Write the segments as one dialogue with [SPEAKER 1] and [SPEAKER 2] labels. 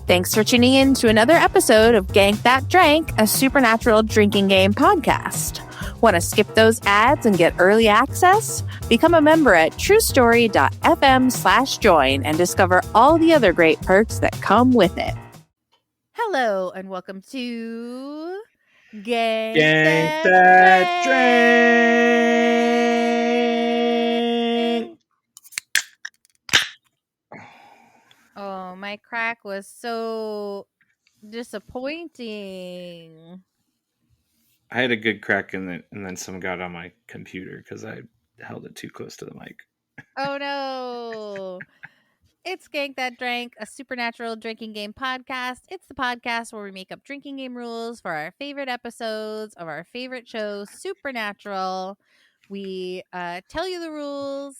[SPEAKER 1] Thanks for tuning in to another episode of Gank That Drank, a supernatural drinking game podcast. Want to skip those ads and get early access? Become a member at truestory.fm/join and discover all the other great perks that come with it. Hello, and welcome to Gank That Drank. Oh, my crack was so disappointing.
[SPEAKER 2] I had a good crack and then someone got on my computer because I held it too close to the mic.
[SPEAKER 1] Oh no. It's Gank That Drank, a supernatural drinking game podcast. It's the podcast where we make up drinking game rules for our favorite episodes of our favorite shows, Supernatural. We tell you the rules.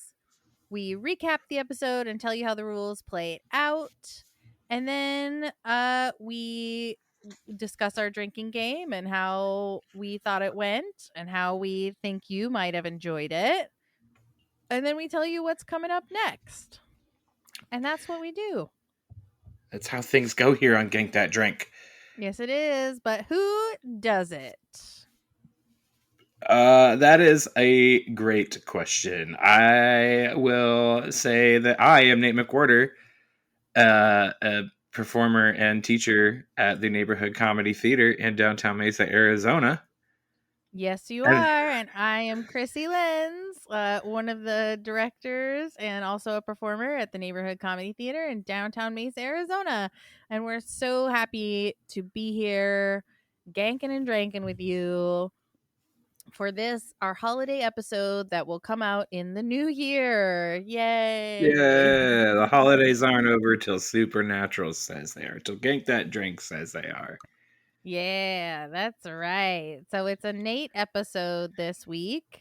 [SPEAKER 1] We recap the episode and tell you how the rules played out. And then we discuss our drinking game and how we thought it went and how we think you might have enjoyed it. And then we tell you what's coming up next. And that's what we do.
[SPEAKER 2] That's how things go here on Gank That Drank.
[SPEAKER 1] Yes, it is. But who does it?
[SPEAKER 2] That is a great question. I will say that I am Nate McWhortor, a performer and teacher at the Neighborhood Comedy Theater in downtown Mesa, Arizona.
[SPEAKER 1] Yes, you are. And I am Krissy, Lenz, one of the directors and also a performer at the Neighborhood Comedy Theater in downtown Mesa, Arizona. And we're so happy to be here ganking and drinking with you for this, our holiday episode that will come out in the new year. Yay.
[SPEAKER 2] Yeah, the holidays aren't over till Supernatural says they are, till Gank That Drink says they are.
[SPEAKER 1] Yeah, that's right. So it's a Nate episode this week.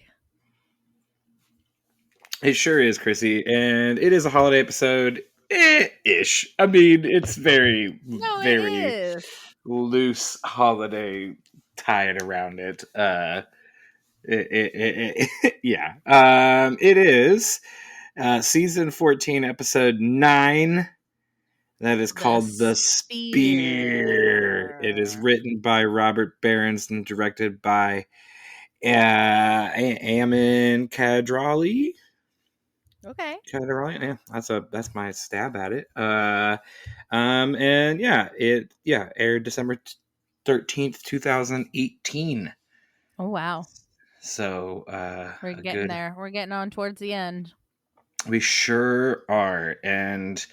[SPEAKER 2] It sure is, Krissy, and it is a holiday episode ish. I mean, it's very loose holiday tied around it. Yeah. It is season 14, episode 9. That is called The Spear. It is written by Robert Behrens and directed by Amin Kadrali.
[SPEAKER 1] Okay.
[SPEAKER 2] Kadrali, yeah, that's my stab at it. And yeah, it aired December 13th, 2018.
[SPEAKER 1] Oh wow.
[SPEAKER 2] So
[SPEAKER 1] we're getting there. We're getting on towards the end.
[SPEAKER 2] We sure are, and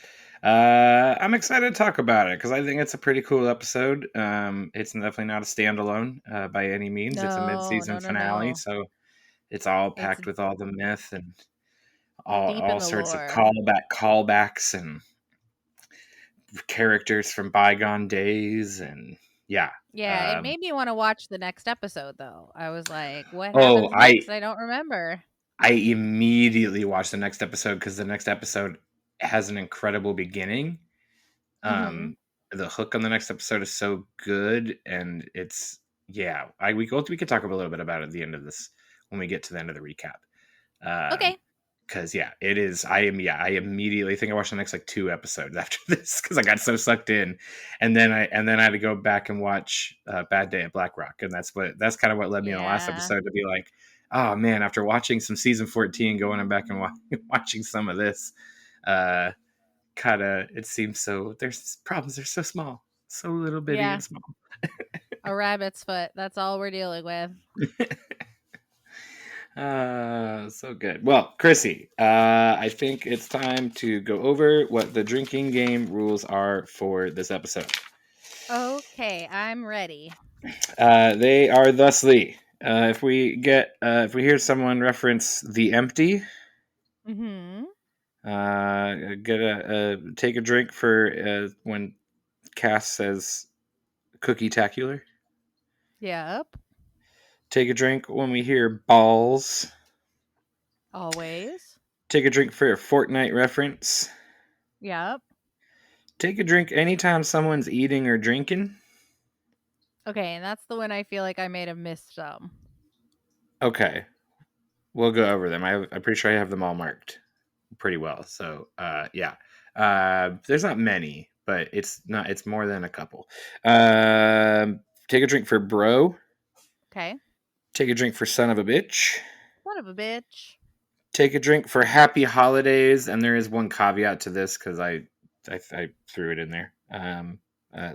[SPEAKER 2] I'm excited to talk about it because I think it's a pretty cool episode. It's definitely not a standalone by any means. It's a mid-season finale, so it's all packed with all the myth and all sorts of callbacks and characters from bygone days, and yeah.
[SPEAKER 1] Yeah, it made me want to watch the next episode, though. I was like, what happens next? I don't remember.
[SPEAKER 2] I immediately watched the next episode because the next episode has an incredible beginning. The hook on the next episode is so good, and it's we could talk a little bit about it at the end of this when we get to the end of the recap.
[SPEAKER 1] Okay.
[SPEAKER 2] Because it is. I immediately think I watched the next 2 episodes after this because I got so sucked in, and then I had to go back and watch Bad Day at Black Rock, and that's kind of what led me in the last episode to be like, oh man, after watching some season 14, going back and watching some of this, it seems so. There's problems. They're so small, so little bitty and small.
[SPEAKER 1] A rabbit's foot. That's all we're dealing with.
[SPEAKER 2] So good. Well, Krissy, I think it's time to go over what the drinking game rules are for this episode.
[SPEAKER 1] Okay, I'm ready.
[SPEAKER 2] They are thusly: if we hear someone reference the empty, take a drink for when Cass says cookie-tacular.
[SPEAKER 1] Yep.
[SPEAKER 2] Take a drink when we hear balls.
[SPEAKER 1] Always.
[SPEAKER 2] Take a drink for a Fortnite reference.
[SPEAKER 1] Yep.
[SPEAKER 2] Take a drink anytime someone's eating or drinking.
[SPEAKER 1] Okay, and that's the one I feel like I may have missed some.
[SPEAKER 2] Okay. We'll go over them. I'm pretty sure I have them all marked pretty well. So, there's not many, but it's not. It's more than a couple. Take a drink for bro.
[SPEAKER 1] Okay.
[SPEAKER 2] Take a drink for son of a bitch.
[SPEAKER 1] Son of a bitch.
[SPEAKER 2] Take a drink for happy holidays, and there is one caveat to this because I threw it in there.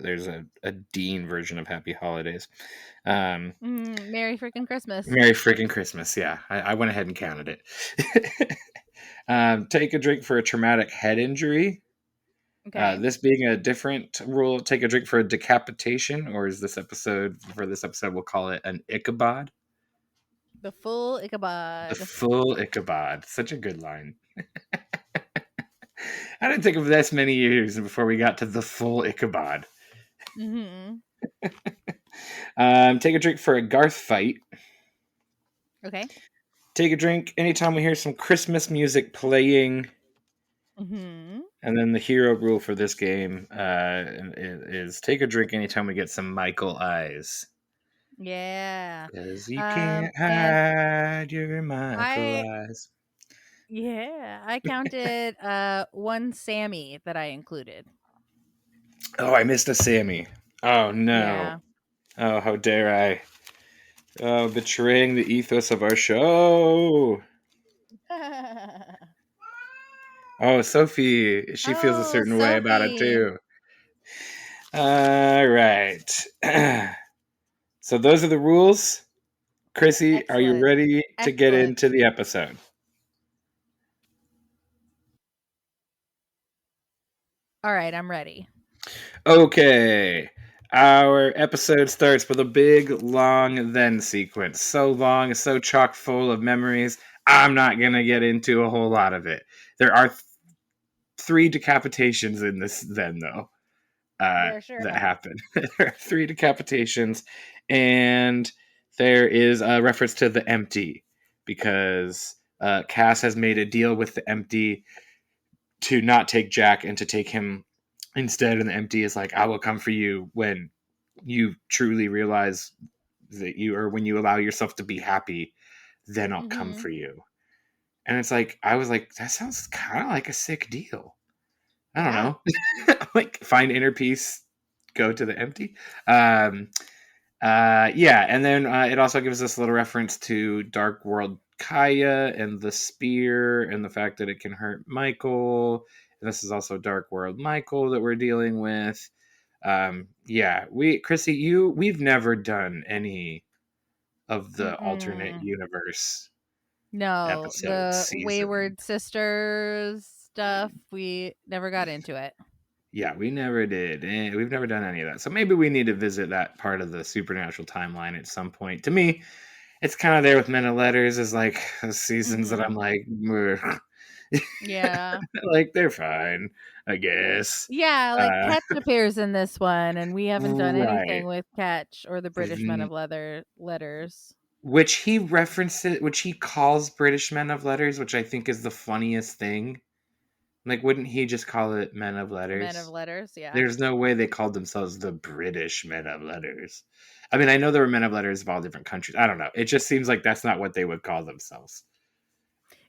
[SPEAKER 2] There's a Dean version of happy holidays.
[SPEAKER 1] Merry freaking Christmas.
[SPEAKER 2] Merry freaking Christmas. Yeah, I went ahead and counted it. Take a drink for a traumatic head injury.
[SPEAKER 1] Okay.
[SPEAKER 2] This being a different rule, take a drink for a decapitation, or is this episode, we'll call it an Ichabod.
[SPEAKER 1] The full
[SPEAKER 2] The
[SPEAKER 1] Ichabod.
[SPEAKER 2] full Ichabod. Such a good line. I didn't think of this many years before we got to the full Ichabod.
[SPEAKER 1] Mm-hmm.
[SPEAKER 2] Take a drink for a Garth fight.
[SPEAKER 1] Okay.
[SPEAKER 2] Take a drink anytime we hear some Christmas music playing.
[SPEAKER 1] Mm-hmm.
[SPEAKER 2] And then the hero rule for this game is take a drink anytime we get some Michael eyes.
[SPEAKER 1] Yeah.
[SPEAKER 2] Because you can't
[SPEAKER 1] And
[SPEAKER 2] hide your Michael
[SPEAKER 1] I
[SPEAKER 2] eyes.
[SPEAKER 1] I counted one Sammy that I included.
[SPEAKER 2] Oh, I missed a Sammy. Oh, no.
[SPEAKER 1] Yeah.
[SPEAKER 2] Oh, how dare I. Oh, betraying the ethos of our show. Oh, Sophie. She feels a
[SPEAKER 1] Oh,
[SPEAKER 2] certain way about it,
[SPEAKER 1] Sophie.
[SPEAKER 2] too. All right. So those are the rules. Krissy, are you
[SPEAKER 1] Excellent.
[SPEAKER 2] ready to get
[SPEAKER 1] Excellent.
[SPEAKER 2] into the episode?
[SPEAKER 1] All right, I'm ready.
[SPEAKER 2] Okay. Our episode starts with a big, long then sequence. So long, so chock full of memories. I'm not going to get into a whole lot of it. There are 3 decapitations in this then, though,
[SPEAKER 1] There sure
[SPEAKER 2] that
[SPEAKER 1] are.
[SPEAKER 2] happen. There are 3 decapitations, and there is a reference to the empty, because Cass has made a deal with the empty to not take Jack and to take him instead, and the empty is like, I will come for you when you truly realize that you, or when you allow yourself to be happy, then I'll come
[SPEAKER 1] Mm-hmm.
[SPEAKER 2] for you. And it's like, I was like, that sounds kind of like a sick deal. I don't
[SPEAKER 1] Yeah.
[SPEAKER 2] know. Like, find inner peace, go to the empty. Yeah, and then it also gives us a little reference to Dark World Kaia and the spear and the fact that it can hurt Michael. And this is also Dark World Michael that we're dealing with. Yeah, Krissy, we've never done any of the alternate
[SPEAKER 1] Mm-mm.
[SPEAKER 2] universe
[SPEAKER 1] No,
[SPEAKER 2] episode
[SPEAKER 1] the
[SPEAKER 2] season.
[SPEAKER 1] Wayward Sisters stuff, we never got into it.
[SPEAKER 2] Yeah, we never did. We've never done any of that. So maybe we need to visit that part of the supernatural timeline at some point. To me, it's kind of there with Men of Letters as like seasons that
[SPEAKER 1] Mm-hmm.
[SPEAKER 2] I'm like,
[SPEAKER 1] Yeah.
[SPEAKER 2] like they're fine, I guess.
[SPEAKER 1] Yeah, like
[SPEAKER 2] Uh,
[SPEAKER 1] Ketch appears in this one, and we haven't done
[SPEAKER 2] right.
[SPEAKER 1] anything with Ketch or the British Men of Letters.
[SPEAKER 2] Which he references, which he calls British Men of Letters, which I think is the funniest thing. Like, wouldn't he just call it Men of
[SPEAKER 1] The Men of
[SPEAKER 2] Letters?
[SPEAKER 1] Letters, yeah.
[SPEAKER 2] There's no way they called themselves the British Men of Letters. I mean, I know there were Men of Letters of all different countries. I don't know. It just seems like that's not what they would call themselves.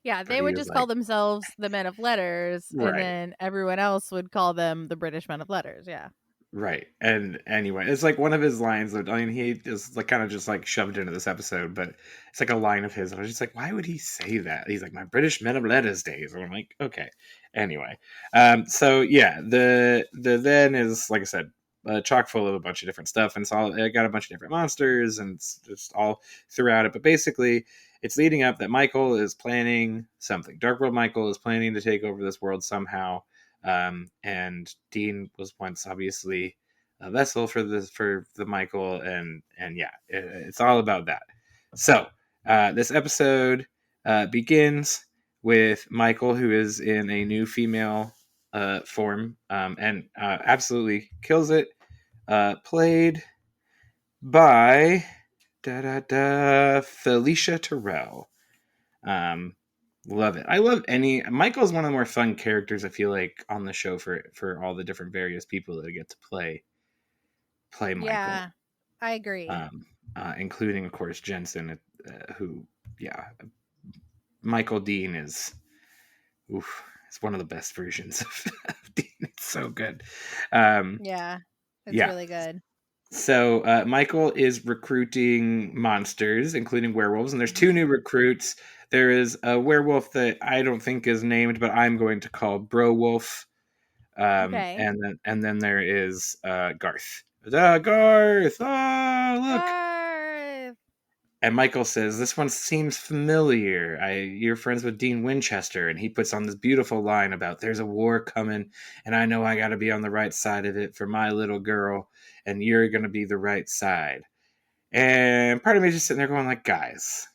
[SPEAKER 1] Yeah,
[SPEAKER 2] But
[SPEAKER 1] they
[SPEAKER 2] he
[SPEAKER 1] would
[SPEAKER 2] was
[SPEAKER 1] just call
[SPEAKER 2] like,
[SPEAKER 1] themselves the Men of Letters, and
[SPEAKER 2] right,
[SPEAKER 1] then everyone else would call them the British Men of Letters. Yeah.
[SPEAKER 2] right. And anyway, it's like one of his lines that, I mean, he is like kind of just like shoved into this episode, but it's like a line of his. I was just like, why would he say that? He's like, my British Men of Letters days. And I'm like, okay. Anyway, so yeah, the then is, like I said, chock full of a bunch of different stuff, and it got a bunch of different monsters, and it's just all throughout it. But basically, it's leading up that Michael is planning something. Dark World Michael is planning to take over this world somehow, and Dean was once obviously a vessel for the Michael, and yeah, it's all about that. So this episode begins with Michael, who is in a new female form, and absolutely kills it. Played by Felicia Terrell. Um, Love it. I love Michael's one of the more fun characters, I feel like, on the show for all the different various people that get to play Michael.
[SPEAKER 1] Yeah, I agree.
[SPEAKER 2] Including, of course, Jensen, who, yeah, Michael Dean is, oof. It's one of the best versions of Dean. It's so good.
[SPEAKER 1] Yeah, it's
[SPEAKER 2] Yeah.
[SPEAKER 1] really good.
[SPEAKER 2] So Michael is recruiting monsters, including werewolves, and there's two new recruits. There is a werewolf that I don't think is named, but I'm going to call Bro Wolf.
[SPEAKER 1] Okay.
[SPEAKER 2] And then there is Garth. Garth! Oh, look!
[SPEAKER 1] Garth!
[SPEAKER 2] And Michael says, "This one seems familiar. You're friends with Dean Winchester," and he puts on this beautiful line about there's a war coming, and I know I got to be on the right side of it for my little girl, and you're going to be the right side. And part of me is just sitting there going, like, guys,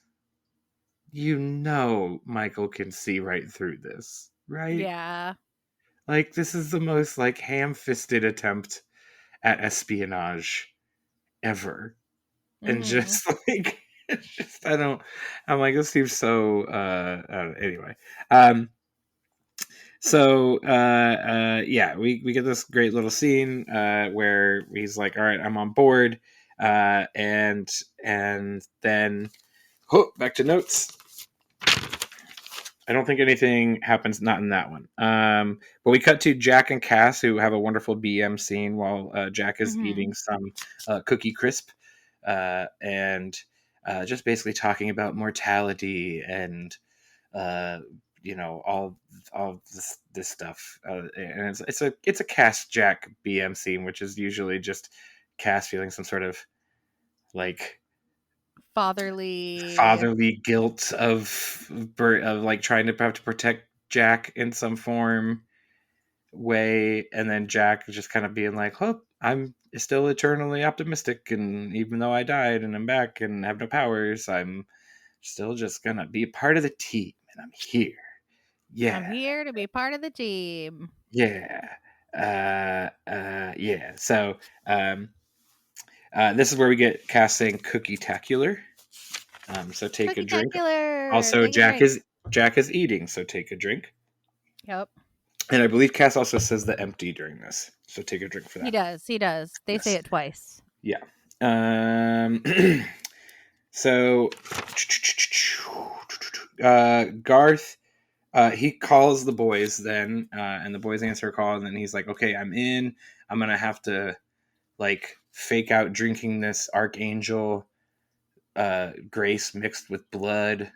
[SPEAKER 2] you know Michael can see right through this, right?
[SPEAKER 1] Yeah.
[SPEAKER 2] Like, this is the most like ham-fisted attempt at espionage ever, and
[SPEAKER 1] Mm-hmm.
[SPEAKER 2] just like. It's just I'm like, this seems so anyway. Yeah, we get this great little scene where he's like, all right, I'm on board, and then back to notes. I don't think anything happens, not in that one. But we cut to Jack and Cass, who have a wonderful BM scene while Jack is
[SPEAKER 1] Mm-hmm.
[SPEAKER 2] eating some cookie crisp, and just basically talking about mortality and uh, all this stuff. And it's a Cass Jack BM scene, which is usually just Cass feeling some sort of like
[SPEAKER 1] Fatherly.
[SPEAKER 2] fatherly guilt of like trying to have to protect Jack in some form way, and then Jack just kind of being like, "Oh, I'm still eternally optimistic, and even though I died and I'm back and have no powers, I'm still just gonna be part of the team, and I'm here.
[SPEAKER 1] I'm
[SPEAKER 2] Yeah,
[SPEAKER 1] here to be part of the team.
[SPEAKER 2] yeah, yeah." So, this is where we get Cass saying "cookie-tacular." So take a drink.
[SPEAKER 1] Cookie-tacular!
[SPEAKER 2] Also,
[SPEAKER 1] Take a drink.
[SPEAKER 2] Jack is eating, so take a drink.
[SPEAKER 1] Yep.
[SPEAKER 2] And I believe Cass also says the empty during this, so take a drink for
[SPEAKER 1] He
[SPEAKER 2] that.
[SPEAKER 1] does. He does. They say
[SPEAKER 2] Yes,
[SPEAKER 1] it twice.
[SPEAKER 2] yeah. Um, so Garth, he calls the boys then, and the boys answer a call, and then he's like, "Okay, I'm in. I'm gonna have to like fake out drinking this archangel grace mixed with blood.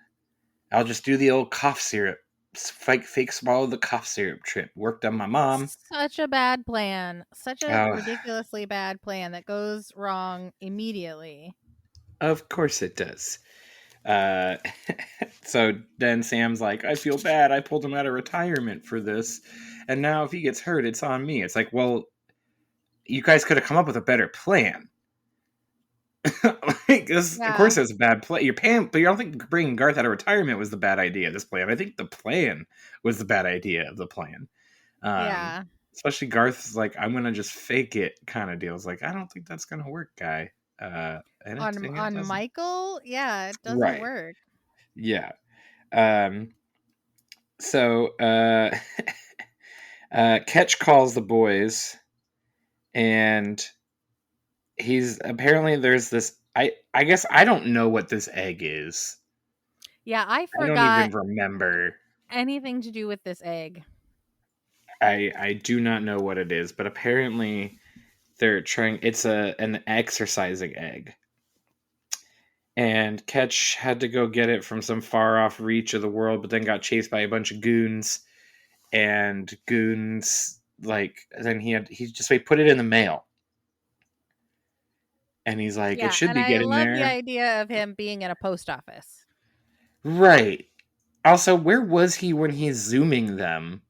[SPEAKER 2] I'll just do the old cough syrup. Fake swallow the cough syrup trip. Worked on my mom."
[SPEAKER 1] Such a bad plan. Such a
[SPEAKER 2] Oh,
[SPEAKER 1] ridiculously bad plan that goes wrong immediately.
[SPEAKER 2] of course it does. Uh, so then Sam's like, "I feel bad. I pulled him out of retirement for this. And now if he gets hurt, it's on me." It's like, well, you guys could have come up with a better plan. Like, this, of
[SPEAKER 1] Yeah.
[SPEAKER 2] course, it was a bad plan. You're paying, but you don't think bringing Garth out of retirement was the bad idea of this plan. I think the plan was the bad idea of the plan. Um,
[SPEAKER 1] Yeah.
[SPEAKER 2] Especially Garth's like, "I'm gonna just fake it" kind of deal. It's like, I don't think that's gonna work, guy. And it
[SPEAKER 1] On
[SPEAKER 2] doesn't.
[SPEAKER 1] Michael, yeah, it doesn't
[SPEAKER 2] Right.
[SPEAKER 1] work.
[SPEAKER 2] Yeah. Um, so Ketch calls the boys, and he's apparently there's this. I guess I don't know what this egg is.
[SPEAKER 1] Yeah, I
[SPEAKER 2] I don't even
[SPEAKER 1] forgot
[SPEAKER 2] remember.
[SPEAKER 1] anything to do with this egg.
[SPEAKER 2] I do not know what it is, but apparently they're trying. It's an exercising egg, and Ketch had to go get it from some far off reach of the world, but then got chased by a bunch of goons, and goons like then he just put it in the mail, and he's like, "It
[SPEAKER 1] Yeah,
[SPEAKER 2] should
[SPEAKER 1] and
[SPEAKER 2] be
[SPEAKER 1] I
[SPEAKER 2] getting
[SPEAKER 1] love the
[SPEAKER 2] there."
[SPEAKER 1] idea of him being in a post office.
[SPEAKER 2] Right. Also, where was he when he's zooming them?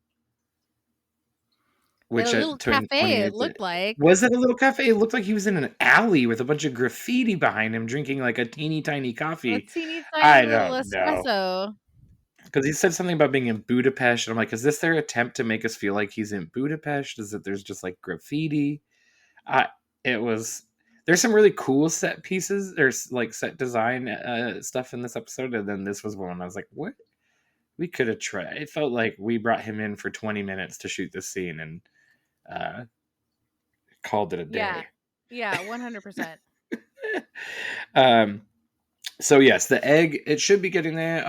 [SPEAKER 1] At a
[SPEAKER 2] Which
[SPEAKER 1] little
[SPEAKER 2] when he
[SPEAKER 1] cafe, it
[SPEAKER 2] is it
[SPEAKER 1] looked like.
[SPEAKER 2] was it a little cafe? It looked like he was in an alley with a bunch of graffiti behind him, drinking like a teeny tiny
[SPEAKER 1] A
[SPEAKER 2] coffee.
[SPEAKER 1] teeny tiny
[SPEAKER 2] I
[SPEAKER 1] little
[SPEAKER 2] don't know,
[SPEAKER 1] espresso.
[SPEAKER 2] because he said something about being in Budapest, and I'm like, is this their attempt to make us feel like he's in Budapest? Is that there's just like graffiti? I it was. There's some really cool set pieces. There's like set design stuff in this episode, and then this was one I was like, what? We could have tried. It felt like we brought him in for 20 minutes to shoot this scene and uh, called it a
[SPEAKER 1] Yeah.
[SPEAKER 2] day.
[SPEAKER 1] Yeah, 100%.
[SPEAKER 2] um, So yes, the egg, it should be getting there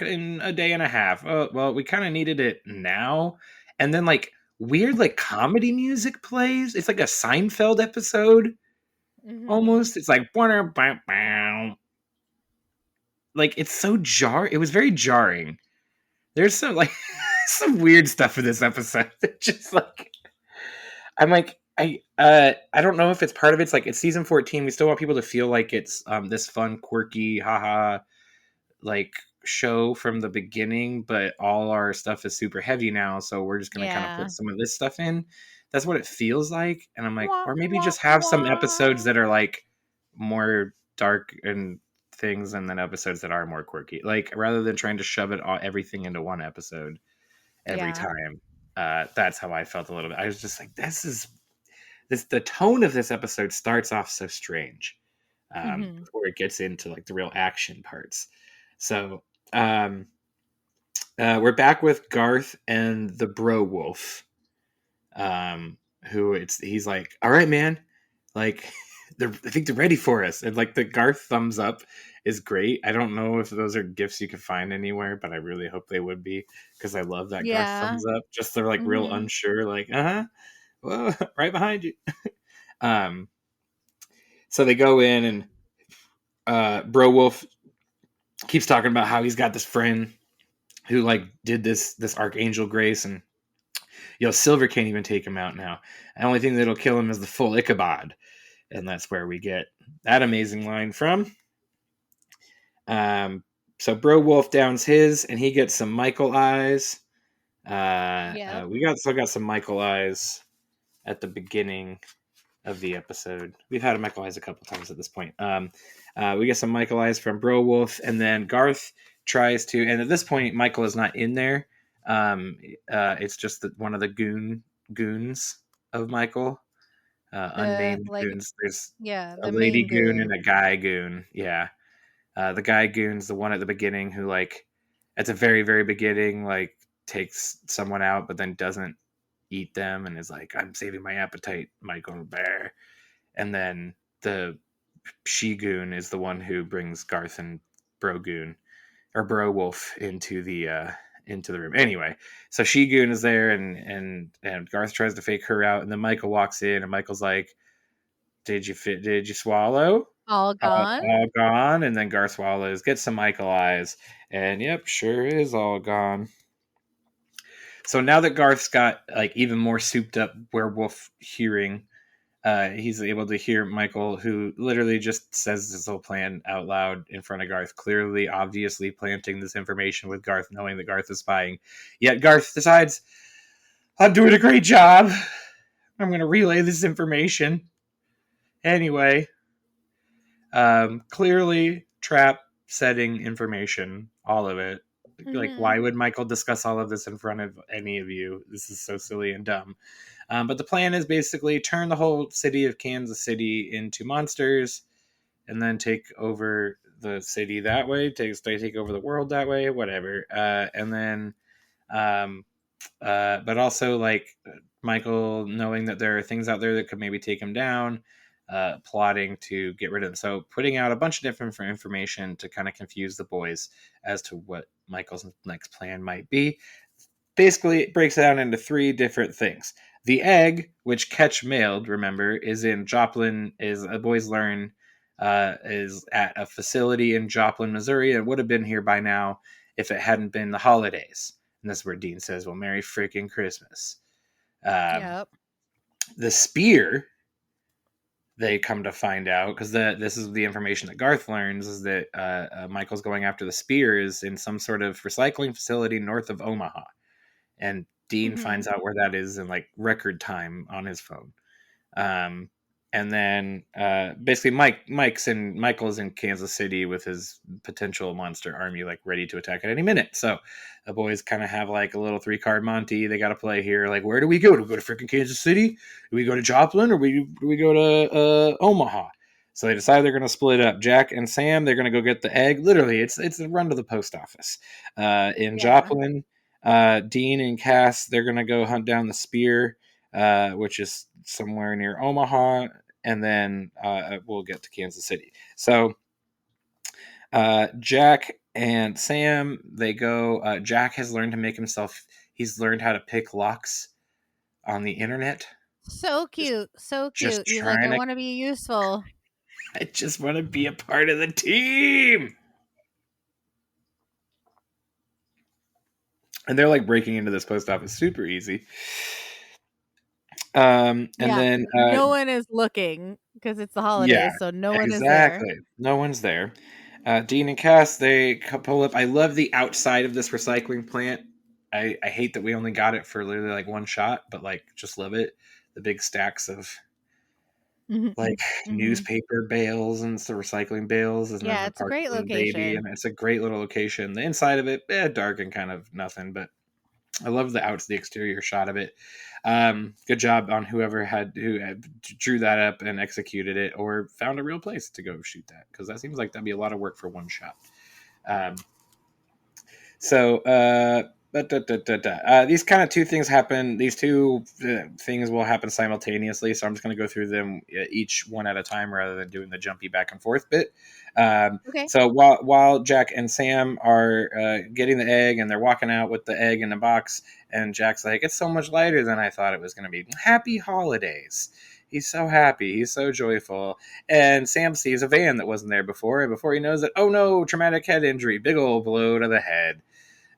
[SPEAKER 2] in a day and a half. Oh, well, we kind of needed it now. And then like weird like comedy music plays. It's like a Seinfeld episode
[SPEAKER 1] Mm-hmm.
[SPEAKER 2] almost. It's like like it's so it was very jarring. There's some like some weird stuff in this episode. Just like I'm like I don't know if it's part of it's like it's season 14. We still want people to feel like it's this fun, quirky, haha like show from the beginning, but all our stuff is super heavy now, so we're just gonna kind of put
[SPEAKER 1] Yeah.
[SPEAKER 2] some of this stuff in. That's what it feels like, and I'm like,
[SPEAKER 1] Wah,
[SPEAKER 2] or maybe
[SPEAKER 1] wah,
[SPEAKER 2] just have some episodes
[SPEAKER 1] wah.
[SPEAKER 2] that are like more dark and things, and then episodes that are more quirky. Like rather than trying to shove it all everything into one episode every
[SPEAKER 1] Yeah.
[SPEAKER 2] time. That's how I felt a little bit. I was just like, the tone of this episode starts off so strange
[SPEAKER 1] Mm-hmm.
[SPEAKER 2] before it gets into like the real action parts. So um, we're back with Garth and the Bro Wolf, who he's like, all right, man, like I think they're ready for us, and like the Garth thumbs up is great. I don't know if those are gifts you can find anywhere, but I really hope they would be because I love that Garth
[SPEAKER 1] Yeah.
[SPEAKER 2] thumbs up. Just they're like real
[SPEAKER 1] Mm-hmm.
[SPEAKER 2] unsure, like well, right behind you. Um, so they go in and Bro Wolf keeps talking about how he's got this friend who like did this archangel grace, and Silver can't even take him out now. The only thing that'll kill him is the full Ichabod, and that's where we get that amazing line from. So Bro Wolf downs his, and he gets some Michael eyes.
[SPEAKER 1] Yep.
[SPEAKER 2] We got some Michael eyes at the beginning of the episode. We've had a Michael eyes a couple times at this point. We get some Michael eyes from Bro Wolf, and then Garth tries to. And at this point, Michael is not in there. It's just one of the goons of Michael,
[SPEAKER 1] The
[SPEAKER 2] unnamed
[SPEAKER 1] like
[SPEAKER 2] goons. There's
[SPEAKER 1] yeah,
[SPEAKER 2] a
[SPEAKER 1] the
[SPEAKER 2] lady
[SPEAKER 1] main
[SPEAKER 2] goon
[SPEAKER 1] goon.
[SPEAKER 2] and a guy goon. Yeah, the guy goon's the one at the beginning who like at the very very beginning like takes someone out, but then doesn't eat them and is like, I'm saving my appetite, Michael Bear. And then the she-goon is the one who brings Garth and Bro-goon or Bro-wolf into the room. Anyway, so she-goon is there, and Garth tries to fake her out, and then Michael walks in, and Michael's like, Did you swallow?
[SPEAKER 1] All gone?
[SPEAKER 2] All gone." And then Garth swallows, gets some Michael eyes, and yep, sure is all gone. So now that Garth's got like even more souped up werewolf hearing, he's able to hear Michael, who literally just says this whole plan out loud in front of Garth, clearly, obviously planting this information with Garth, knowing that Garth is spying. Yet Garth decides, I'm doing a great job. I'm going to relay this information. Anyway, clearly trap setting information, all of it. Like, why
[SPEAKER 1] Mm-hmm.
[SPEAKER 2] would Michael discuss all of this in front of any of you? This is so silly and dumb. But the plan is basically turn the whole city of Kansas City into monsters, and then take over the city that way. Take over the world that way. Whatever. And then, um, but also like Michael knowing that there are things out there that could maybe take him down. Plotting to get rid of him. So putting out a bunch of different information to kind of confuse the boys as to what Michael's next plan might be. Basically, it breaks down into three different things. The egg, which Ketch mailed, remember, is in Joplin, is boys learn, is at a facility in Joplin, Missouri, and would have been here by now if it hadn't been the holidays. And that's where Dean says, well, Merry freaking Christmas. Um,
[SPEAKER 1] Yep.
[SPEAKER 2] the spear, they come to find out, because this is the information that Garth learns, is that Michael's going after the spears in some sort of recycling facility north of Omaha. And Dean
[SPEAKER 1] Mm-hmm.
[SPEAKER 2] finds out where that is in like record time on his phone. Um, and then basically Michael's in Kansas City with his potential monster army like ready to attack at any minute. So the boys kind of have like a little 3-card Monty they got to play here. Like, where do we go? Do we go to freaking Kansas City? Do we go to Joplin, or do we go to Omaha? So they decide they're going to split up. Jack and Sam, they're going to go get the egg. Literally, it's a run to the post office. In
[SPEAKER 1] Yeah.
[SPEAKER 2] Joplin, Dean and Cass, they're going to go hunt down the spear, which is somewhere near Omaha, and then we'll get to Kansas City. So Jack and Sam, they go. Jack has learned to make himself. He's learned how to pick locks on the internet.
[SPEAKER 1] So
[SPEAKER 2] Just,
[SPEAKER 1] cute. So
[SPEAKER 2] just
[SPEAKER 1] cute. He's like, I
[SPEAKER 2] trying to.
[SPEAKER 1] want to be useful.
[SPEAKER 2] I just want to be a part of the team. And they're like breaking into this post office super easy. And
[SPEAKER 1] Yeah.
[SPEAKER 2] then
[SPEAKER 1] No one is looking because it's the
[SPEAKER 2] yeah,
[SPEAKER 1] holidays, so no one is there.
[SPEAKER 2] exactly. No one's there. Dean and Cass, they pull up. I love the outside of this recycling plant. I hate that we only got it for literally like one shot, but like just love it. The big stacks of like
[SPEAKER 1] Mm-hmm.
[SPEAKER 2] newspaper bales and the recycling bales, and then
[SPEAKER 1] Yeah,
[SPEAKER 2] the
[SPEAKER 1] it's a great
[SPEAKER 2] Parkland baby,
[SPEAKER 1] location.
[SPEAKER 2] and it's a great little location. The inside of it, dark and kind of nothing, but I love the exterior shot of it. Good job on who drew that up and executed it, or found a real place to go shoot that, because that seems like that'd be a lot of work for one shot. Um, so, these kind of two things happen. These two things will happen simultaneously. So I'm just going to go through them each one at a time rather than doing the jumpy back and forth bit.
[SPEAKER 1] Okay.
[SPEAKER 2] So while Jack and Sam are getting the egg and they're walking out with the egg in the box, and Jack's like, "It's so much lighter than I thought it was going to be. Happy holidays." He's so happy. He's so joyful. And Sam sees a van that wasn't there before. And before he knows it, oh no, traumatic head injury. Big old blow to the head.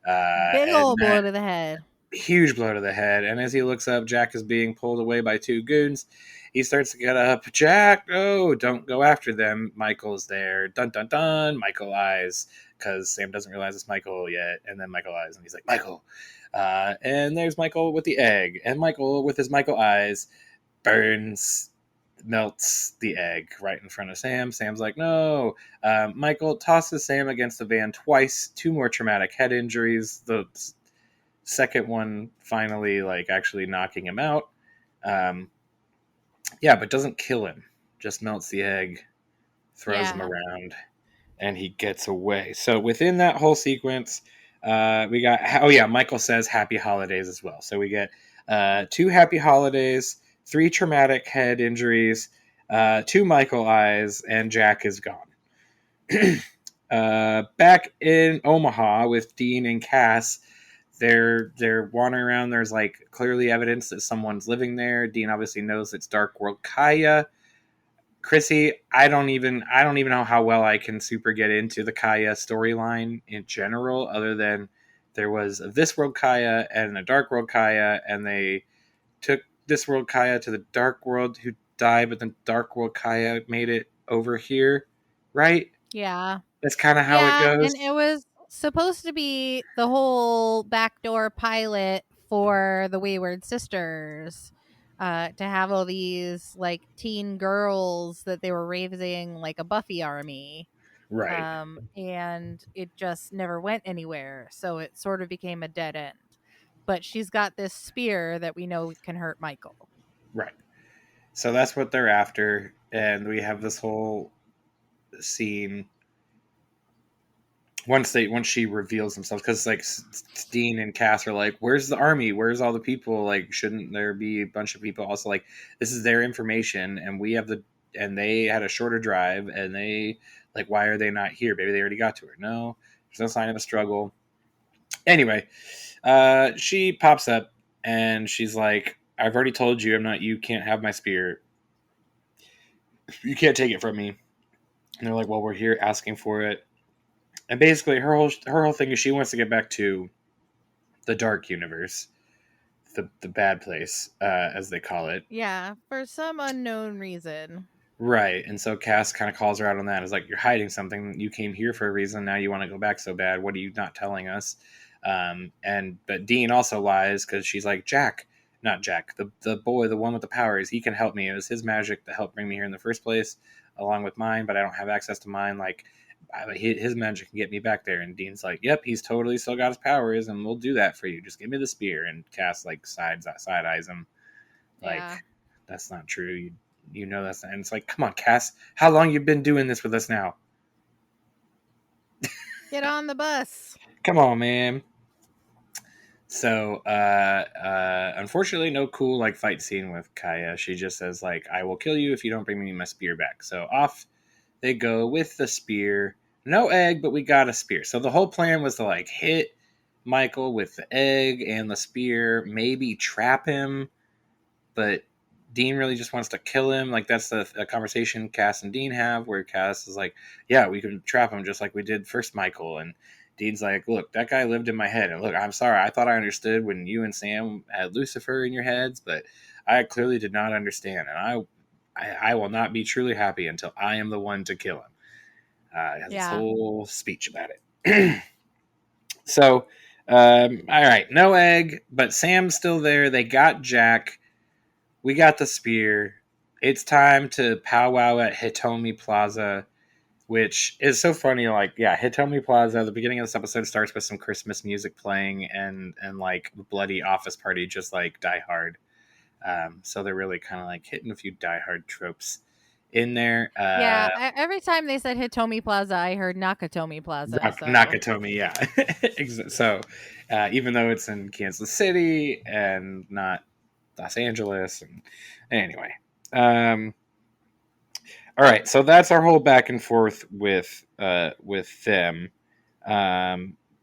[SPEAKER 1] Big
[SPEAKER 2] And
[SPEAKER 1] old blow to the head.
[SPEAKER 2] huge blow to the head. And as he looks up, Jack is being pulled away by two goons. He starts to get up. Jack, no, don't go after them. Michael's there. Dun, dun, dun. Michael eyes, because Sam doesn't realize it's Michael yet. And then Michael eyes, and he's like, Michael. And there's Michael with the egg. And Michael, with his Michael eyes, melts the egg right in front of Sam. Sam's like, no. Michael tosses Sam against the van twice. Two more traumatic head injuries. The second one finally, like, actually knocking him out. But doesn't kill him. Just melts the egg, throws him
[SPEAKER 1] Yeah.
[SPEAKER 2] around, and he gets away. So within that whole sequence, we got, Michael says happy holidays as well. So we get 2 happy holidays, 3 traumatic head injuries, 2 Michael eyes, and Jack is gone. Back in Omaha with Dean and Cass, they're wandering around. There's like clearly evidence that someone's living there. Dean obviously knows it's Dark World Kaia. Krissy, I don't even know how well I can super get into the Kaia storyline in general, other than there was a This World Kaia and a Dark World Kaia, and they took This World Kaia to the Dark World, who died, but the Dark World Kaia made it over here, right?
[SPEAKER 1] Yeah.
[SPEAKER 2] That's kind of how it
[SPEAKER 1] Yeah,
[SPEAKER 2] goes.
[SPEAKER 1] and it was supposed to be the whole backdoor pilot for the Wayward Sisters. To have all these like teen girls that they were raising like a Buffy army.
[SPEAKER 2] Right,
[SPEAKER 1] And it just never went anywhere. So it sort of became a dead end. But she's got this spear that we know can hurt Michael.
[SPEAKER 2] right. So that's what they're after, and we have this whole scene once she reveals themselves, because like Dean and Cass are like, where's the army, where's all the people, like shouldn't there be a bunch of people? Also, like, this is their information, and they had a shorter drive, and they, like, why are they not here? Maybe they already got to her. No, there's no sign of a struggle. Anyway, she pops up and she's like, I've already told you, you can't have my spear, you can't take it from me. And they're like, well, we're here asking for it. And basically, her whole thing is she wants to get back to the dark universe, the bad place, as they call it.
[SPEAKER 1] Yeah, for some unknown reason.
[SPEAKER 2] Right. And so Cass kind of calls her out on that. It's like, you're hiding something. You came here for a reason. Now you want to go back so bad. What are you not telling us? But Dean also lies, because she's like, not Jack, the boy, the one with the powers, he can help me. It was his magic that helped bring me here in the first place, along with mine, but I don't have access to mine. Like, his magic can get me back there. And Dean's like, yep, he's totally still got his powers, and we'll do that for you. Just give me the spear. And Cass, like, side eyes him, like,
[SPEAKER 1] Yeah.
[SPEAKER 2] that's not true. You know that's not. And it's like, come on, Cass, how long you been doing this with us now?
[SPEAKER 1] Get on the bus.
[SPEAKER 2] Come on, man. So, unfortunately, no cool like fight scene with Kaia. She just says like, "I will kill you if you don't bring me my spear back." So off they go with the spear. no egg, but we got a spear. So the whole plan was to like hit Michael with the egg and the spear, maybe trap him, but Dean really just wants to kill him. Like that's a conversation Cass and Dean have, where Cass is like, "Yeah, we can trap him just like we did first Michael," and Dean's like, "Look, that guy lived in my head, and look, I'm sorry, I thought I understood when you and Sam had Lucifer in your heads, but I clearly did not understand, and I will not be truly happy until I am the one to kill him." He has this
[SPEAKER 1] Yeah.
[SPEAKER 2] whole speech about it. So, all right, no egg, but Sam's still there. They got Jack. We got the spear. It's time to powwow at Hitomi Plaza, which is so funny. Like, yeah, Hitomi Plaza. The beginning of this episode starts with some Christmas music playing and like bloody office party, just like Die Hard. So they're really kind of like hitting a few Die Hard tropes in there.
[SPEAKER 1] Yeah, every time they said Hitomi Plaza, I heard Nakatomi Plaza. So
[SPEAKER 2] Nakatomi, yeah. So, even though it's in Kansas City and not Los Angeles, and anyway, all right. So that's our whole back and forth with them.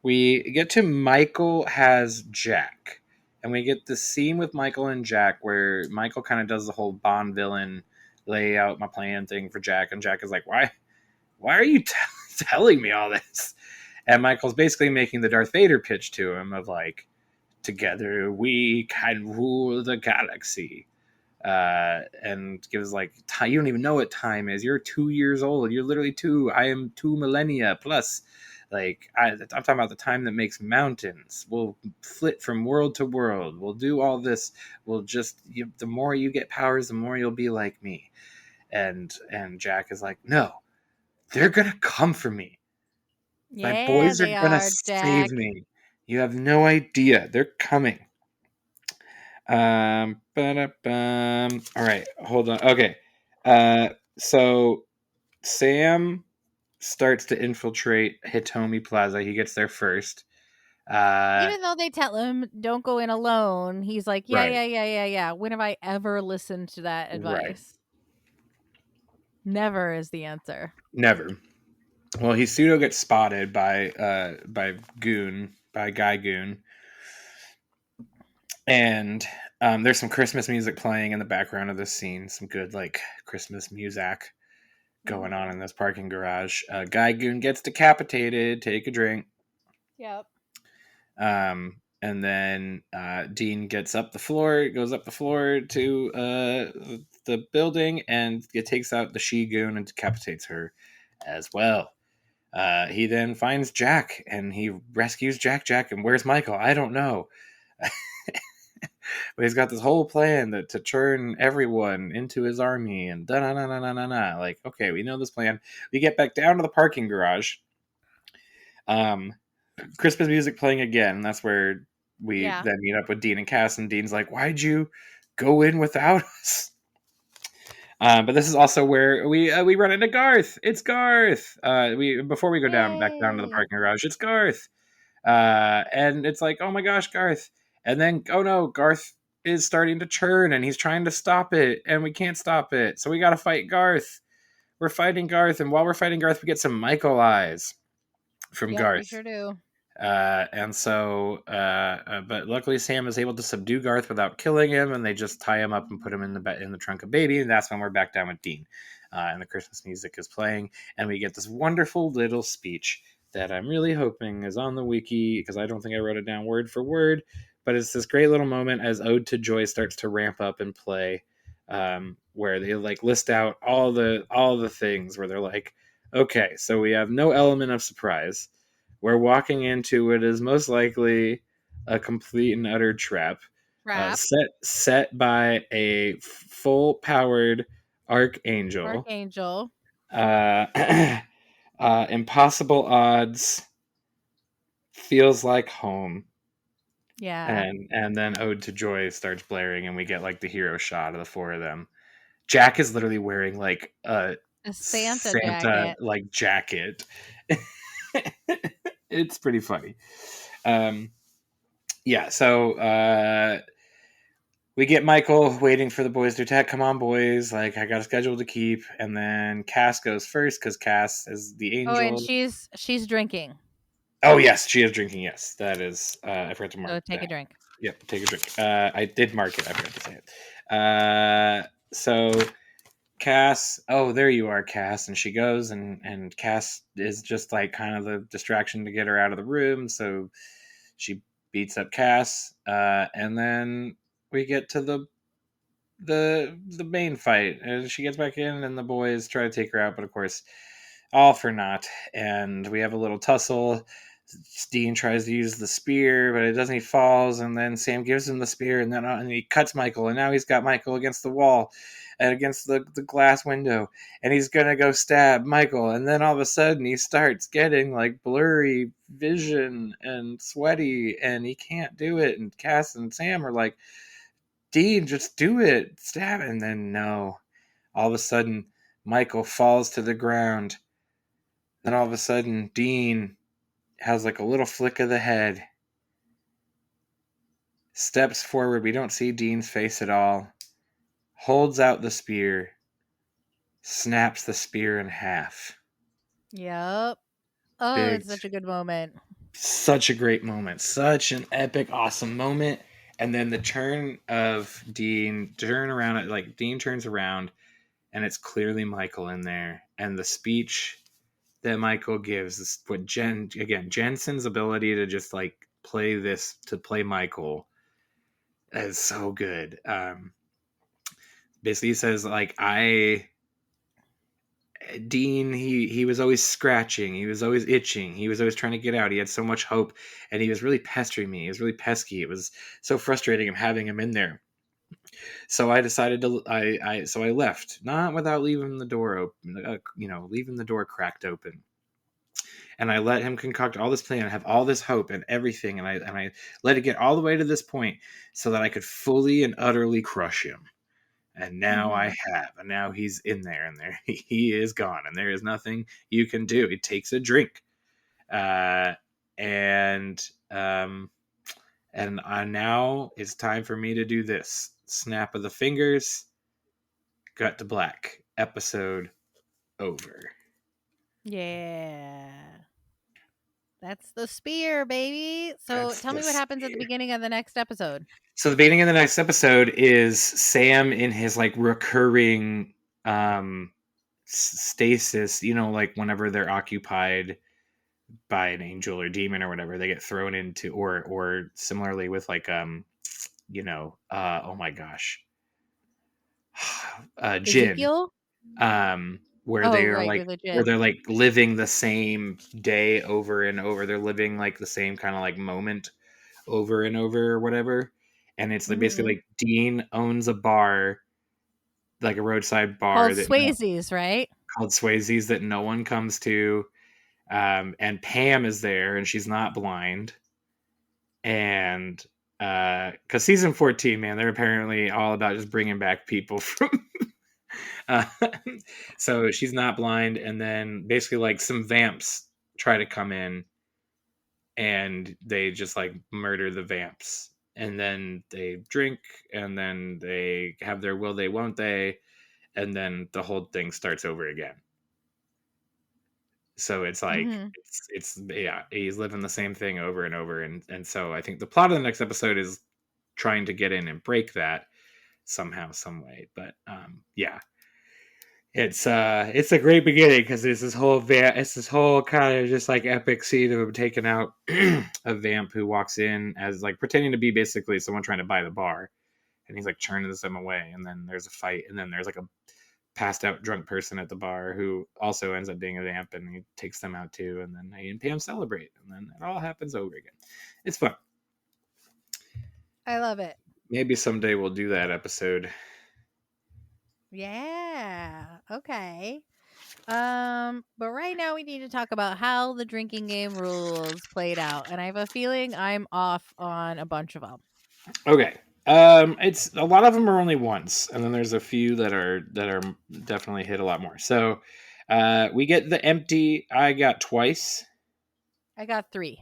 [SPEAKER 2] We get to Michael has Jack, and we get the scene with Michael and Jack where Michael kind of does the whole Bond villain lay out my plan thing for Jack, and Jack is like, why are you telling me all this? And Michael's basically making the Darth Vader pitch to him of like, together we can rule the galaxy. And gives like, you don't even know what time is. You're 2 years old. You're literally 2. I am 2 millennia plus. Like, I'm talking about the time that makes mountains. We'll flit from world to world. We'll do all this. We'll just, the more you get powers, the more you'll be like me. And Jack is like, no, they're gonna come for me. My
[SPEAKER 1] yeah,
[SPEAKER 2] boys are
[SPEAKER 1] they
[SPEAKER 2] gonna
[SPEAKER 1] are,
[SPEAKER 2] save
[SPEAKER 1] Jack.
[SPEAKER 2] me. You have no idea. They're coming. All right, hold on. Okay. So Sam starts to infiltrate Hitomi Plaza. He gets there first.
[SPEAKER 1] Even though they tell him don't go in alone, he's like, yeah,
[SPEAKER 2] Right.
[SPEAKER 1] yeah, yeah, yeah, yeah. When have I ever listened to that
[SPEAKER 2] Right.
[SPEAKER 1] advice? Never is the answer.
[SPEAKER 2] Never. Well, he pseudo gets spotted by Guy Goon, and there's some Christmas music playing in the background of this scene. Some good like Christmas music going on in this parking garage. Guy Goon gets decapitated. Take a drink.
[SPEAKER 1] Yep.
[SPEAKER 2] And then Dean goes up the floor to the building, and it takes out the she-goon and decapitates her as well. He then finds Jack, and he rescues Jack. And where's Michael? I don't know. But he's got this whole plan to turn everyone into his army, and da-na-na-na-na-na. Like, okay, we know this plan. We get back down to the parking garage. Christmas music playing again. That's where we then meet up with Dean and Cass, and Dean's like, why'd you go in without us? But this is also where we run into Garth. It's Garth. Before we go back down to the parking garage, it's Garth. And it's like, oh my gosh, Garth. And then, oh no, Garth is starting to churn, and he's trying to stop it, and we can't stop it. So we got to fight Garth. We're fighting Garth, and while we're fighting Garth, we get some Michael eyes from Garth.
[SPEAKER 1] We sure do.
[SPEAKER 2] And so, but luckily Sam is able to subdue Garth without killing him, and they just tie him up and put him in the trunk of Baby, and that's when we're back down with Dean. And the Christmas music is playing, and we get this wonderful little speech that I'm really hoping is on the wiki, because I don't think I wrote it down word for word, but it's this great little moment as Ode to Joy starts to ramp up and play, where they like list out all the things where they're like, okay, so we have no element of surprise. We're walking into what is most likely a complete and utter trap, set by a full-powered archangel. Impossible odds. Feels like home.
[SPEAKER 1] Yeah.
[SPEAKER 2] And then Ode to Joy starts blaring, and we get like the hero shot of the four of them. Jack is literally wearing like a
[SPEAKER 1] Santa jacket.
[SPEAKER 2] like jacket. It's pretty funny. Yeah, so we get Michael waiting for the boys to attack. Come on, boys! Like I got a schedule to keep. And then Cass goes first because Cass is the
[SPEAKER 1] Oh, and
[SPEAKER 2] angel.
[SPEAKER 1] she's drinking.
[SPEAKER 2] Oh yes, she is drinking. Yes, that is. I forgot to
[SPEAKER 1] So
[SPEAKER 2] mark
[SPEAKER 1] take a
[SPEAKER 2] that.
[SPEAKER 1] drink.
[SPEAKER 2] Yep, take a drink. I did mark it. I forgot to say it. So Cass. Oh, there you are, Cass. And she goes, and Cass is just like kind of the distraction to get her out of the room. So she beats up Cass, and then we get to the main fight, and she gets back in, and the boys try to take her out, but of course, all for naught. And we have a little tussle. Dean tries to use the spear, but it doesn't. He falls, and then Sam gives him the spear, and then and he cuts Michael, and now he's got Michael against the wall and against the glass window, and he's gonna go stab Michael, and then all of a sudden he starts getting like blurry vision and sweaty, and he can't do it. And Cass and Sam are like, Dean, just do it, stab it. And then no, all of a sudden Michael falls to the ground. Then all of a sudden Dean has like a little flick of the head, steps forward. We don't see Dean's face at all. Holds out the spear, snaps the spear in half.
[SPEAKER 1] Yep. Oh,
[SPEAKER 2] Big,
[SPEAKER 1] it's such a good moment.
[SPEAKER 2] such a great moment. Such an epic, awesome moment. And then the turn of Dean, turn around, like Dean turns around, and it's clearly Michael in there. And the speech that Michael gives is what Jensen's ability to just like play Michael is so good. Basically he says like Dean, he was always scratching, he was always itching, he was always trying to get out. He had so much hope, and he was really pestering me. He was really pesky. It was so frustrating him having him in there. So I decided to I left, not without leaving the door open, leaving the door cracked open. And I let him concoct all this plan and have all this hope and everything, and I let it get all the way to this point so that I could fully and utterly crush him. And now I have, and now he's in there, and there he is gone, and there is nothing you can do. It takes a drink, uh, and now it's time for me to do this. Snap of the fingers, cut to black. Episode over.
[SPEAKER 1] Yeah. That's the spear, baby. So
[SPEAKER 2] That's
[SPEAKER 1] tell
[SPEAKER 2] the
[SPEAKER 1] me what happens at the
[SPEAKER 2] spear.
[SPEAKER 1] beginning of the next episode.
[SPEAKER 2] So the beginning of the next episode is Sam in his like recurring stasis, like whenever they're occupied by an angel or demon or whatever, they get thrown into, or similarly with like oh my gosh, Jin,
[SPEAKER 1] Ezekiel?
[SPEAKER 2] where
[SPEAKER 1] Oh,
[SPEAKER 2] they are
[SPEAKER 1] right.
[SPEAKER 2] like
[SPEAKER 1] You're
[SPEAKER 2] where
[SPEAKER 1] legit.
[SPEAKER 2] they're like living the same day over and over. They're living like the same kind of like moment over and over or whatever. And it's like basically
[SPEAKER 1] Mm-hmm.
[SPEAKER 2] like Dean owns a bar, like a roadside bar
[SPEAKER 1] Called
[SPEAKER 2] that
[SPEAKER 1] Swayze's, right?
[SPEAKER 2] called Swayze's that no one comes to. And Pam is there, and she's not blind. And because season 14, man, they're apparently all about just bringing back people from. uh, so she's not blind, and then basically like some vamps try to come in, and they just like murder the vamps, and then they drink, and then they have their will they won't they, and then the whole thing starts over again. So it's like
[SPEAKER 1] Mm-hmm.
[SPEAKER 2] it's yeah, he's living the same thing over and over, and so I think the plot of the next episode is trying to get in and break that somehow, some way. But yeah, it's a great beginning because it's this whole kind of just like epic scene of him taking out a vamp who walks in as like pretending to be basically someone trying to buy the bar, and he's like churning them away, and then there's a fight, and then there's like a passed out drunk person at the bar who also ends up being a vamp, and he takes them out too, and then he and Pam celebrate, and then it all happens over again. It's fun.
[SPEAKER 1] I love it.
[SPEAKER 2] Maybe someday we'll do that episode.
[SPEAKER 1] Yeah. Okay. But right now we need to talk about how the drinking game rules played out, and I have a feeling I'm off on a bunch of them.
[SPEAKER 2] Okay. It's a lot of them are only once, and then there's a few that are definitely hit a lot more. So, we get the empty. I got twice.
[SPEAKER 1] I got 3.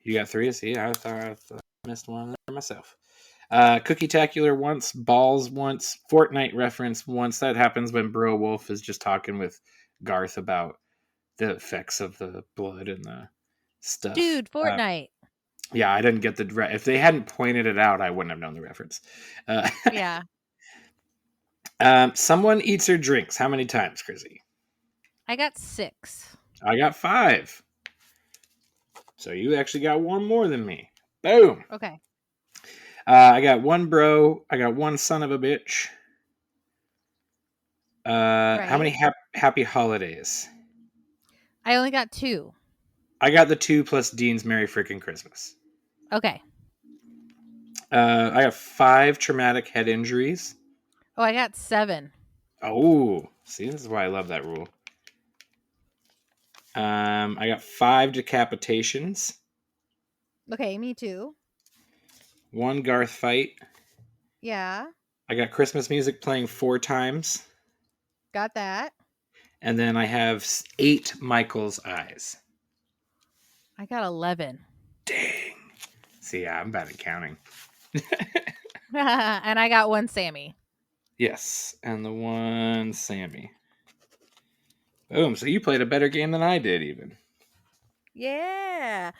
[SPEAKER 2] You got three. See, I thought I missed one there myself. Cookie-tacular once, balls once, Fortnite reference once. That happens when Bro Wolf is just talking with Garth about the effects of the blood and the stuff.
[SPEAKER 1] Dude, Fortnite.
[SPEAKER 2] Yeah, I didn't get if they hadn't pointed it out, I wouldn't have known the reference.
[SPEAKER 1] Yeah.
[SPEAKER 2] Someone eats or drinks. How many times, Krissy?
[SPEAKER 1] I got 6.
[SPEAKER 2] I got 5. So you actually got one more than me. Boom.
[SPEAKER 1] Okay.
[SPEAKER 2] I got one bro. I got one son of a bitch.
[SPEAKER 1] Right.
[SPEAKER 2] How many happy holidays?
[SPEAKER 1] I only got 2.
[SPEAKER 2] I got the 2 plus Dean's Merry Freaking Christmas.
[SPEAKER 1] Okay.
[SPEAKER 2] I got 5 traumatic head injuries.
[SPEAKER 1] Oh, I got 7.
[SPEAKER 2] Oh, see, this is why I love that rule. I got 5 decapitations.
[SPEAKER 1] Okay, me too.
[SPEAKER 2] 1 Garth fight.
[SPEAKER 1] Yeah.
[SPEAKER 2] I got Christmas music playing 4 times.
[SPEAKER 1] Got that.
[SPEAKER 2] And then I have 8 Michael's eyes.
[SPEAKER 1] I got 11.
[SPEAKER 2] Dang. See, yeah, I'm bad at counting.
[SPEAKER 1] And I got 1 Sammy.
[SPEAKER 2] Yes, and the 1 Sammy. Boom, so you played a better game than I did even.
[SPEAKER 1] Yeah.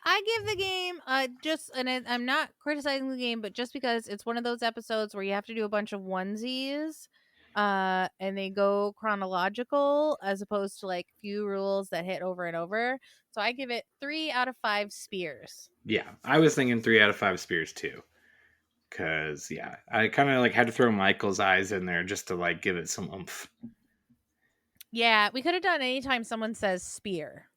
[SPEAKER 1] I give the game I'm not criticizing the game, but just because it's one of those episodes where you have to do a bunch of onesies and they go chronological as opposed to like few rules that hit over and over. So I give it 3 out of 5 spears.
[SPEAKER 2] Yeah, I was thinking 3 out of 5 spears too. Cause yeah, I kind of like had to throw Michael's eyes in there just to like give it some oomph.
[SPEAKER 1] Yeah, we could have done anytime someone says spear.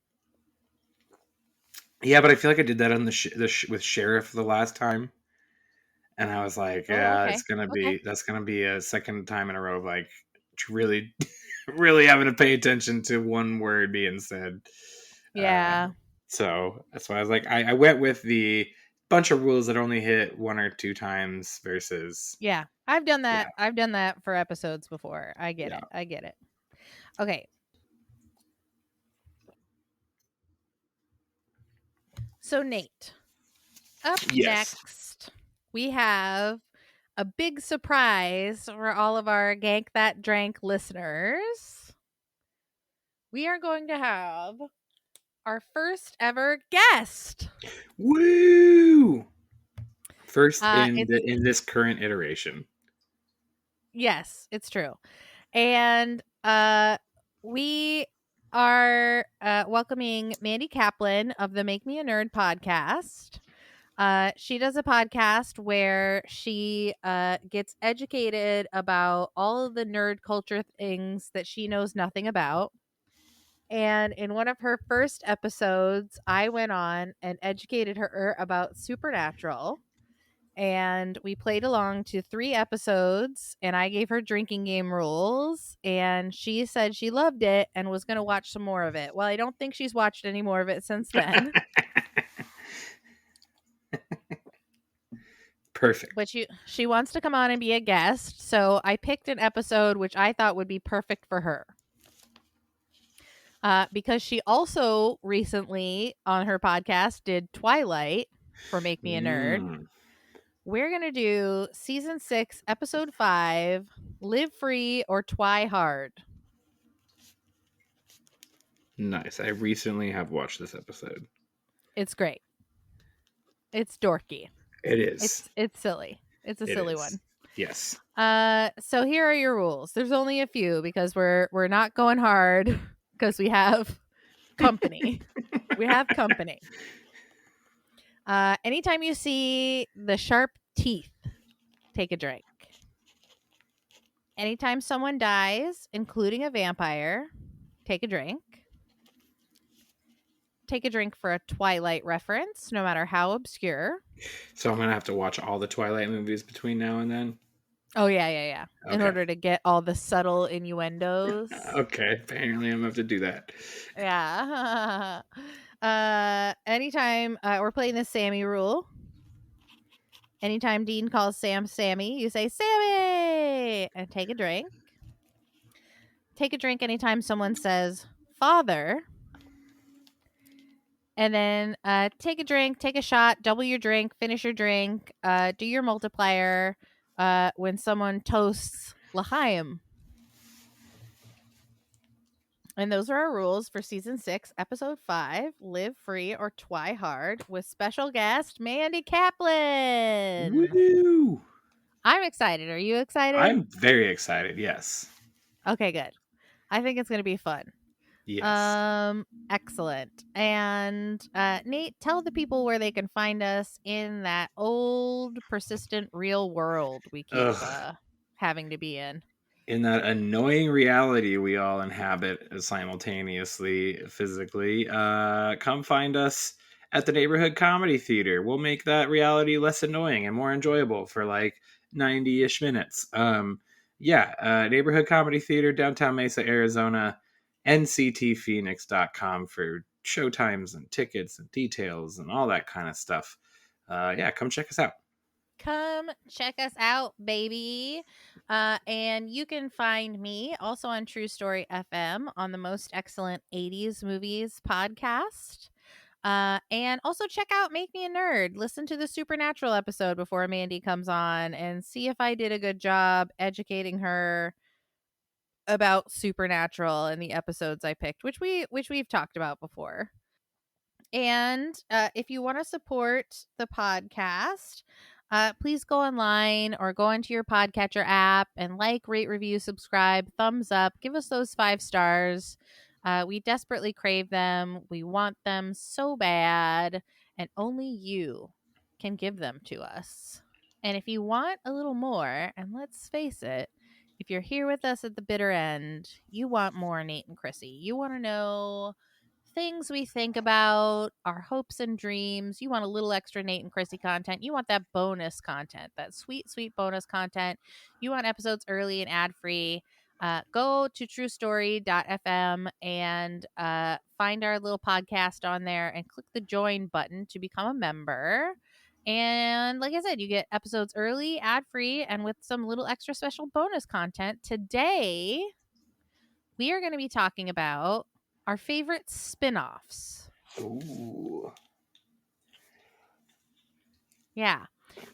[SPEAKER 2] Yeah, but I feel like I did that on with Sheriff the last time, and I was like, yeah,
[SPEAKER 1] Okay.
[SPEAKER 2] it's gonna
[SPEAKER 1] Okay.
[SPEAKER 2] be that's gonna be a second time in a row of like really, really having to pay attention to one word being said.
[SPEAKER 1] Yeah.
[SPEAKER 2] So that's why I was like, I went with the bunch of rules that only hit 1 or 2 times versus
[SPEAKER 1] Yeah. I've done that.
[SPEAKER 2] yeah.
[SPEAKER 1] I've done that for episodes before. I get
[SPEAKER 2] Yeah.
[SPEAKER 1] it. I get it. Okay. So Nate, up
[SPEAKER 2] Yes.
[SPEAKER 1] next, we have a big surprise for all of our Gank That Drank listeners. We are going to have our first ever guest.
[SPEAKER 2] Woo! First in
[SPEAKER 1] It's
[SPEAKER 2] this current iteration.
[SPEAKER 1] Yes, it's true. And we are welcoming Mandy Kaplan of the Make Me a Nerd podcast. She does a podcast where she gets educated about all of the nerd culture things that she knows nothing about. And in one of her first episodes, I went on and educated her about Supernatural. And we played along to 3 episodes, and I gave her drinking game rules, and she said she loved it and was going to watch some more of it. Well, I don't think she's watched any more of it since then.
[SPEAKER 2] Perfect.
[SPEAKER 1] But she wants to come on and be a guest, so I picked an episode which I thought would be perfect for her. Because she also recently on her podcast did Twilight for Make Me a Nerd. We're going to do season 6, episode 5, Live Free or Twi Hard.
[SPEAKER 2] Nice. I recently have watched this episode.
[SPEAKER 1] It's great. It's dorky.
[SPEAKER 2] It is.
[SPEAKER 1] It's silly. It's a silly one.
[SPEAKER 2] Yes.
[SPEAKER 1] So here are your rules. There's only a few because we're not going hard because we have company. We have company. Anytime you see the sharp teeth, take a drink. Anytime someone dies, including a vampire, take a drink. Take a drink for a Twilight reference, no matter how obscure.
[SPEAKER 2] So I'm going to have to watch all the Twilight movies between now and then?
[SPEAKER 1] Oh, yeah. Okay. In order to get all the subtle innuendos.
[SPEAKER 2] Okay. Apparently I'm going to have to do that.
[SPEAKER 1] Yeah. Anytime we're playing the Sammy rule. Anytime Dean calls Sam Sammy, you say Sammy and take a drink. Take a drink anytime someone says father. And then take a drink, take a shot, double your drink, finish your drink, do your multiplier when someone toasts L'chaim. And those are our rules for season 6, episode 5, Live Free or Twy Hard, with special guest Mandy Kaplan.
[SPEAKER 2] Woo!
[SPEAKER 1] I'm excited. Are you excited?
[SPEAKER 2] I'm very excited. Yes.
[SPEAKER 1] Okay, good. I think it's going to be fun.
[SPEAKER 2] Yes.
[SPEAKER 1] Excellent. And Nate, tell the people where they can find us in that old, persistent, real world we keep having to be in.
[SPEAKER 2] In that annoying reality we all inhabit simultaneously, physically, come find us at the neighborhood comedy theater. We'll make that reality less annoying and more enjoyable for like 90-ish minutes. Neighborhood comedy theater, downtown Mesa, Arizona, nctphoenix.com for showtimes and tickets and details and all that kind of stuff. Come check us out.
[SPEAKER 1] Come check us out, baby. And you can find me also on True Story FM on the Most Excellent 80s Movies podcast. And also check out Make Me a Nerd. Listen to the Supernatural episode before Mandy comes on and see if I did a good job educating her about Supernatural and the episodes I picked, which we've talked about before. And if you want to support the podcast, please go online or go into your podcatcher app and like, rate, review, subscribe, thumbs up, give us those 5 stars. We desperately crave them. We want them so bad, and only you can give them to us. And if you want a little more, and let's face it, if you're here with us at the bitter end, you want more Nate and Krissy. You want to know things we think about, our hopes and dreams. You want a little extra Nate and Krissy content. You want that bonus content, that sweet, sweet bonus content. You want episodes early and ad-free. Go to truestory.fm and find our little podcast on there and click the join button to become a member. And like I said, you get episodes early, ad-free, and with some little extra special bonus content. Today, we are going to be talking about our favorite spin-offs.
[SPEAKER 2] Ooh.
[SPEAKER 1] Yeah.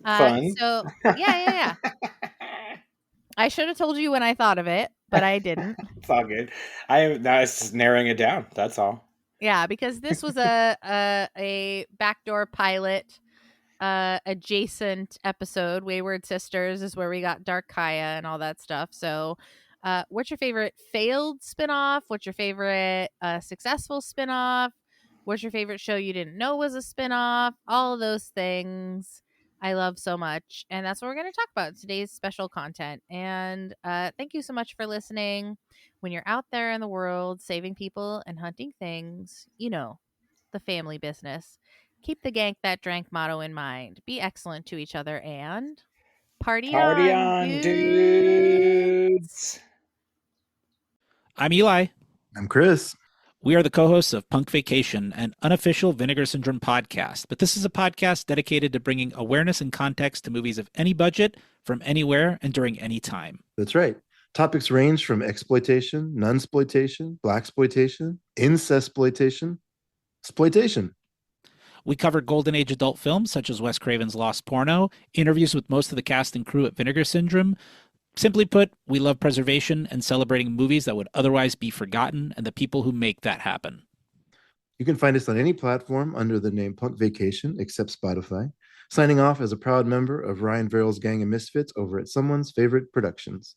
[SPEAKER 2] Fun.
[SPEAKER 1] So, yeah. I should have told you when I thought of it, but I didn't.
[SPEAKER 2] It's all good. Now it's just narrowing it down. That's all.
[SPEAKER 1] Yeah, because this was a backdoor pilot adjacent episode. Wayward Sisters is where we got Dark Kaia and all that stuff. So, what's your favorite failed spinoff? What's your favorite successful spinoff? What's your favorite show you didn't know was a spinoff? All of those things I love so much. And that's what we're going to talk about in today's special content. And thank you so much for listening. When you're out there in the world saving people and hunting things, you know, the family business. Keep the Gank That Drank motto in mind. Be excellent to each other and party on, dudes.
[SPEAKER 3] I'm Eli.
[SPEAKER 4] I'm Chris.
[SPEAKER 3] We are the co-hosts of Punk Vacation, an unofficial Vinegar Syndrome podcast. But this is a podcast dedicated to bringing awareness and context to movies of any budget, from anywhere, and during any time.
[SPEAKER 4] That's right. Topics range from exploitation, nunsploitation, blaxploitation, incestploitation, exploitation.
[SPEAKER 3] We cover Golden Age adult films such as Wes Craven's Lost Porno, interviews with most of the cast and crew at Vinegar Syndrome. Simply put, we love preservation and celebrating movies that would otherwise be forgotten and the people who make that happen.
[SPEAKER 4] You can find us on any platform under the name Punk Vacation, except Spotify. Signing off as a proud member of Ryan Verrill's Gang of Misfits over at Someone's Favorite Productions.